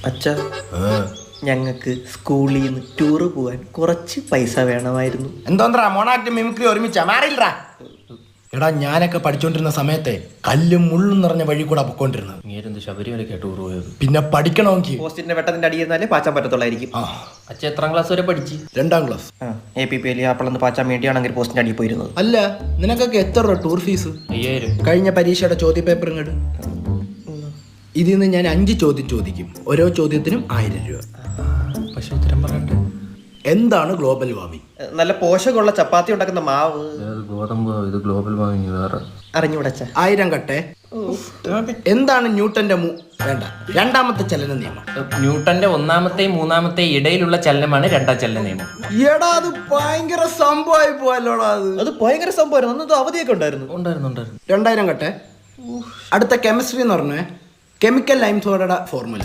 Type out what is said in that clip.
അച്ഛാ, ഞങ്ങൾക്ക് സ്കൂളിൽ നിന്ന് ടൂറ് പോവാൻ കുറച്ച് പൈസ വേണമായിരുന്നു. എന്തോന്നാ മോണാക്ട് മിമിക്രി ഒരുമിച്ചാ മാറിയില്ലടാ. എടാ ഞാനൊക്കെ പഠിച്ചോണ്ടിരുന്ന സമയത്തെ കല്ലും മുള്ളും നിറഞ്ഞ വഴി കൂടെ പൊക്കോണ്ടിരുന്നത്. ശബരിമലയ്ക്ക് ടൂർ പോയത്. പിന്നെ പഠിക്കണമെങ്കിൽ പോസ്റ്റിന്റെ വെട്ടത്തിന്റെ അടിയിരുന്നാലേ പാച്ചാൻ പറ്റത്തുള്ളായിരിക്കും. അച്ഛൻ എത്രാം ക്ലാസ് വരെ പഠിച്ചു? 2ാം ക്ലാസ്. APPL ആപ്പിളൊന്ന് പാച്ചാൻ വേണ്ടിയാണെങ്കിൽ പോസ്റ്റിന്റെ അടിയിൽ പോയിരുന്നത്. അല്ല, നിനക്കൊക്കെ എത്ര രൂപ ടൂർ ഫീസ്? 5000. കഴിഞ്ഞ പരീക്ഷയുടെ ചോദ്യ പേപ്പർ ഇങ്ങോട്ട്. ഇതിൽ നിന്ന് ഞാൻ 5 ചോദ്യം ചോദിക്കും. ഓരോ ചോദ്യത്തിനും 1000 രൂപ. പക്ഷെ ഉത്തരം പറയട്ടെ. എന്താണ് ഗ്ലോബൽ വാർമിംഗ്? നല്ല പോഷകമുള്ള ചപ്പാത്തി ഉണ്ടാക്കുന്ന മാവ്. ഗോതമ്പ്. ഇത് ഗ്ലോബൽ വാർമിംഗ് വേറെ. അറിഞ്ഞുവിടച്ച 1000 കട്ടെ. എന്താണ് ന്യൂട്ടന്റെ വേണ്ട 2ാമത്തെ ചലന നിയമം? ന്യൂട്ടന്റെ 1ാമത്തെയും 3ാമത്തെയും ഇടയിലുള്ള ചലനമാണ് 2ാം ചലന നിയമം. എടാ അത് ഭയങ്കര സംഭവമായി പോയല്ലോടാ. അത് ഭയങ്കര സംഭവമായിരുന്നു. അന്നത്തെ അവധിയൊക്കെ ഉണ്ടായിരുന്നു. 2000 കട്ടെ. അടുത്ത കെമിസ്ട്രി എന്ന് പറഞ്ഞേ കെമിക്കൽ ലൈം സോഡയുടെ ഫോർമുല.